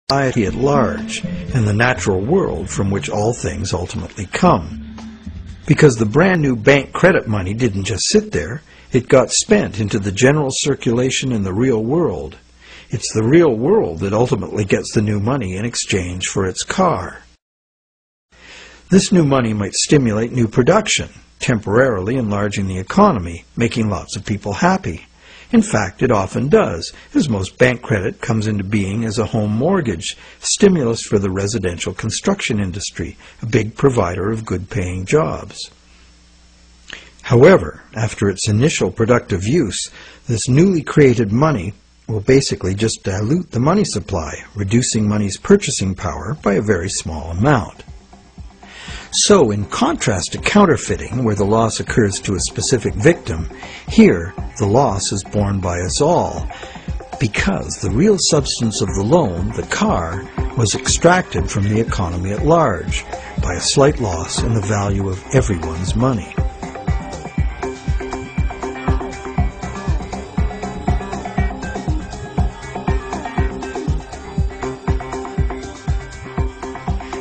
society at large and the natural world from which all things ultimately come. Because the brand new bank credit money didn't just sit there, it got spent into the general circulation in the real world. It's the real world that ultimately gets the new money in exchange for its car. This new money might stimulate new production, temporarily enlarging the economy, making lots of people happy. In fact, it often does, as most bank credit comes into being as a home mortgage, stimulus for the residential construction industry, a big provider of good-paying jobs. However, after its initial productive use, this newly created money will basically just dilute the money supply, reducing money's purchasing power by a very small amount. So, in contrast to counterfeiting, where the loss occurs to a specific victim, here the loss is borne by us all, because the real substance of the loan, the car, was extracted from the economy at large by a slight loss in the value of everyone's money.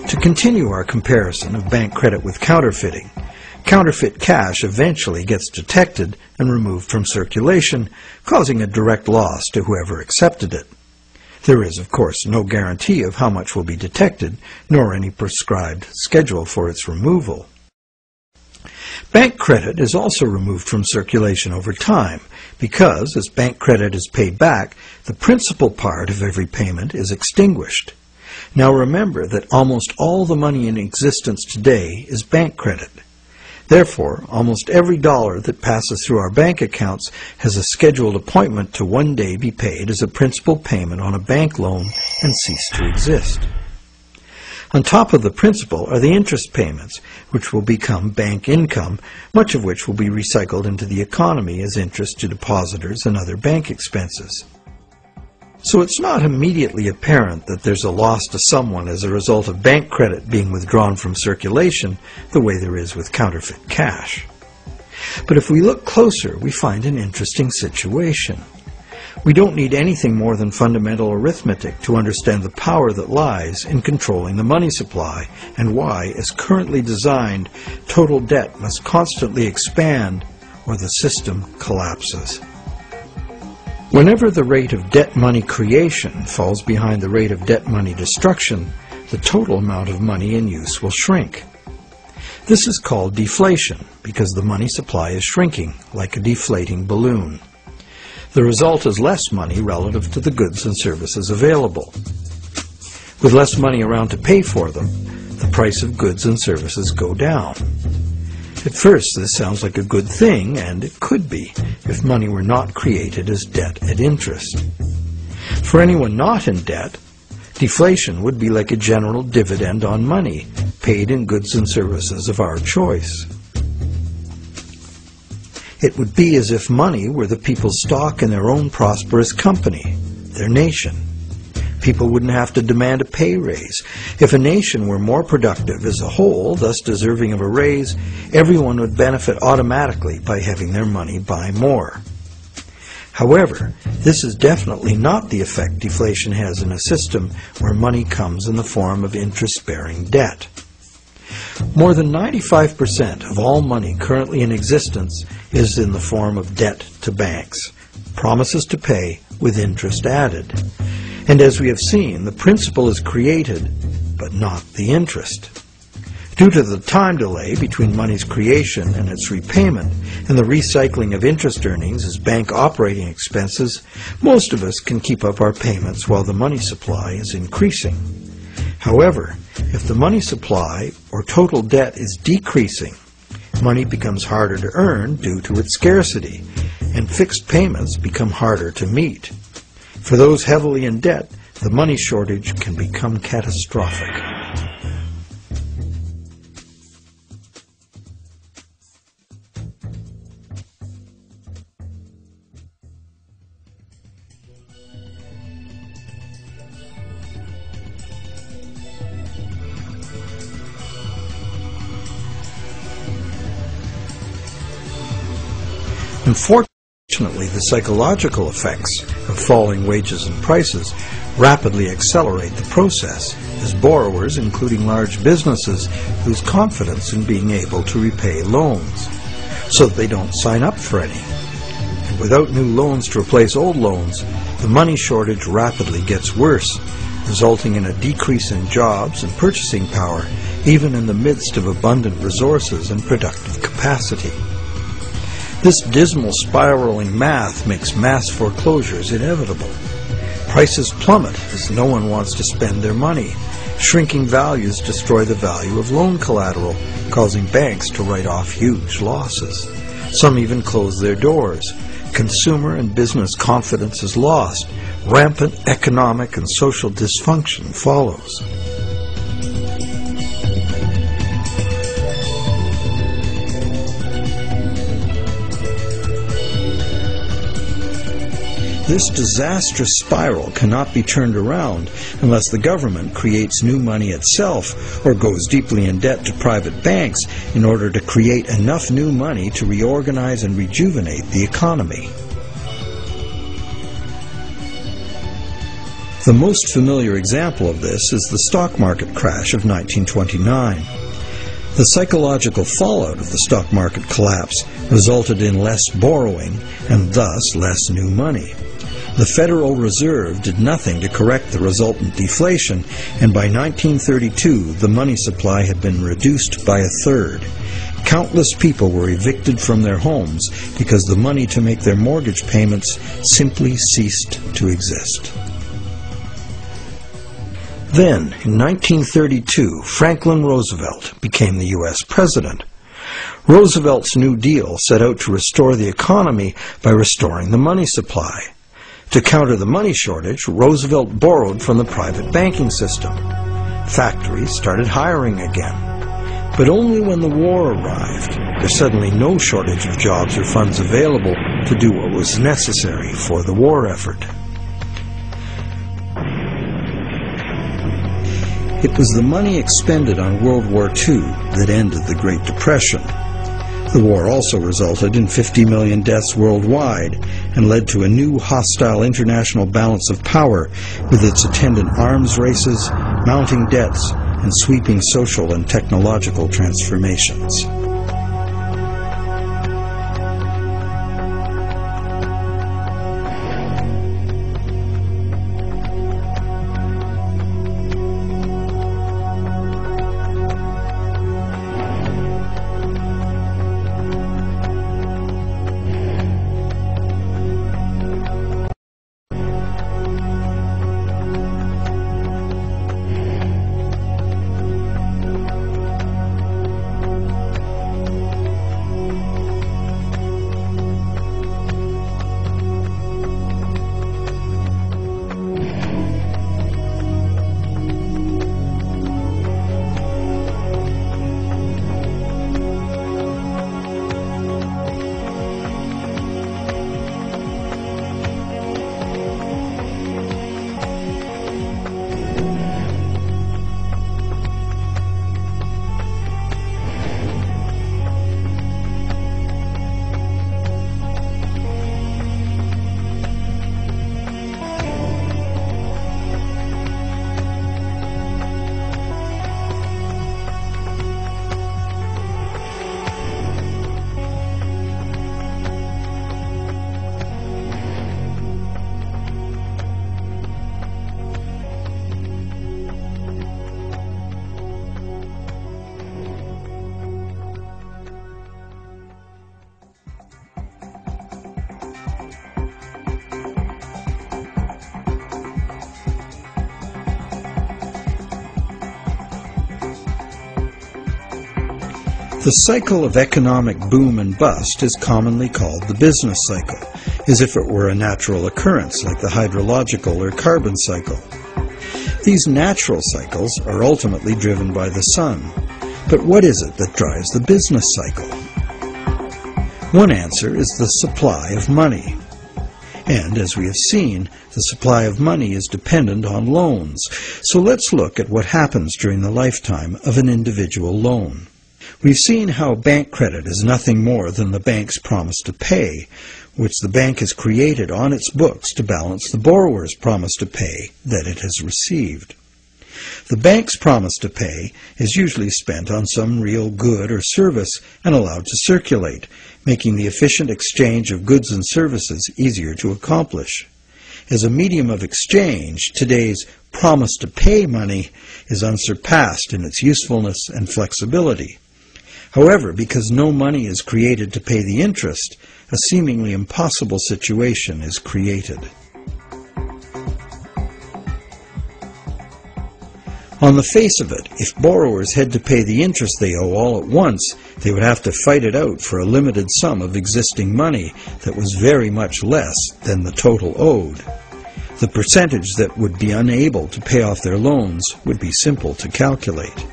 To continue our comparison of bank credit with counterfeiting, counterfeit cash eventually gets detected and removed from circulation, causing a direct loss to whoever accepted it. There is, of course, no guarantee of how much will be detected, nor any prescribed schedule for its removal. Bank credit is also removed from circulation over time because, as bank credit is paid back, the principal part of every payment is extinguished. Now remember that almost all the money in existence today is bank credit. Therefore, almost every dollar that passes through our bank accounts has a scheduled appointment to one day be paid as a principal payment on a bank loan and cease to exist. On top of the principal are the interest payments, which will become bank income, much of which will be recycled into the economy as interest to depositors and other bank expenses. So it's not immediately apparent that there's a loss to someone as a result of bank credit being withdrawn from circulation the way there is with counterfeit cash. But if we look closer, we find an interesting situation. We don't need anything more than fundamental arithmetic to understand the power that lies in controlling the money supply and why, as currently designed, total debt must constantly expand or the system collapses. Whenever the rate of debt money creation falls behind the rate of debt money destruction, the total amount of money in use will shrink. This is called deflation because the money supply is shrinking like a deflating balloon. The result is less money relative to the goods and services available. With less money around to pay for them, the price of goods and services go down. At first, this sounds like a good thing, and it could be, if money were not created as debt at interest. For anyone not in debt, deflation would be like a general dividend on money, paid in goods and services of our choice. It would be as if money were the people's stock in their own prosperous company, their nation. People wouldn't have to demand a pay raise. If a nation were more productive as a whole, thus deserving of a raise, everyone would benefit automatically by having their money buy more. However, this is definitely not the effect deflation has in a system where money comes in the form of interest-bearing debt. More than 95% of all money currently in existence is in the form of debt to banks, promises to pay with interest added. And as we have seen, the principal is created, but not the interest. Due to the time delay between money's creation and its repayment, and the recycling of interest earnings as bank operating expenses, most of us can keep up our payments while the money supply is increasing. However, if the money supply or total debt is decreasing, money becomes harder to earn due to its scarcity, and fixed payments become harder to meet. For those heavily in debt, the money shortage can become catastrophic. Unfortunately, the psychological effects of falling wages and prices rapidly accelerate the process, as borrowers, including large businesses, lose confidence in being able to repay loans, so that they don't sign up for any. And without new loans to replace old loans, the money shortage rapidly gets worse, resulting in a decrease in jobs and purchasing power, even in the midst of abundant resources and productive capacity. This dismal spiraling math makes mass foreclosures inevitable. Prices plummet as no one wants to spend their money. Shrinking values destroy the value of loan collateral, causing banks to write off huge losses. Some even close their doors. Consumer and business confidence is lost. Rampant economic and social dysfunction follows. This disastrous spiral cannot be turned around unless the government creates new money itself or goes deeply in debt to private banks in order to create enough new money to reorganize and rejuvenate the economy. The most familiar example of this is the stock market crash of 1929. The psychological fallout of the stock market collapse resulted in less borrowing and thus less new money. The Federal Reserve did nothing to correct the resultant deflation, and by 1932 the money supply had been reduced by a third. Countless people were evicted from their homes because the money to make their mortgage payments simply ceased to exist. Then, in 1932, Franklin Roosevelt became the U.S. president. Roosevelt's New Deal set out to restore the economy by restoring the money supply. To counter the money shortage, Roosevelt borrowed from the private banking system. Factories started hiring again. But only when the war arrived, there's suddenly no shortage of jobs or funds available to do what was necessary for the war effort. It was the money expended on World War II that ended the Great Depression. The war also resulted in 50 million deaths worldwide and led to a new hostile international balance of power with its attendant arms races, mounting debts, and sweeping social and technological transformations. The cycle of economic boom and bust is commonly called the business cycle, as if it were a natural occurrence like the hydrological or carbon cycle. These natural cycles are ultimately driven by the sun. But what is it that drives the business cycle? One answer is the supply of money. And, as we have seen, the supply of money is dependent on loans. So let's look at what happens during the lifetime of an individual loan. We've seen how bank credit is nothing more than the bank's promise to pay, which the bank has created on its books to balance the borrower's promise to pay that it has received. The bank's promise to pay is usually spent on some real good or service and allowed to circulate, making the efficient exchange of goods and services easier to accomplish. As a medium of exchange, today's promise to pay money is unsurpassed in its usefulness and flexibility. However, because no money is created to pay the interest, a seemingly impossible situation is created. On the face of it, if borrowers had to pay the interest they owe all at once, they would have to fight it out for a limited sum of existing money that was very much less than the total owed. The percentage that would be unable to pay off their loans would be simple to calculate.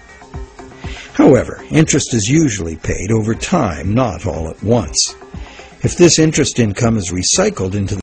However, interest is usually paid over time, not all at once. If this interest income is recycled into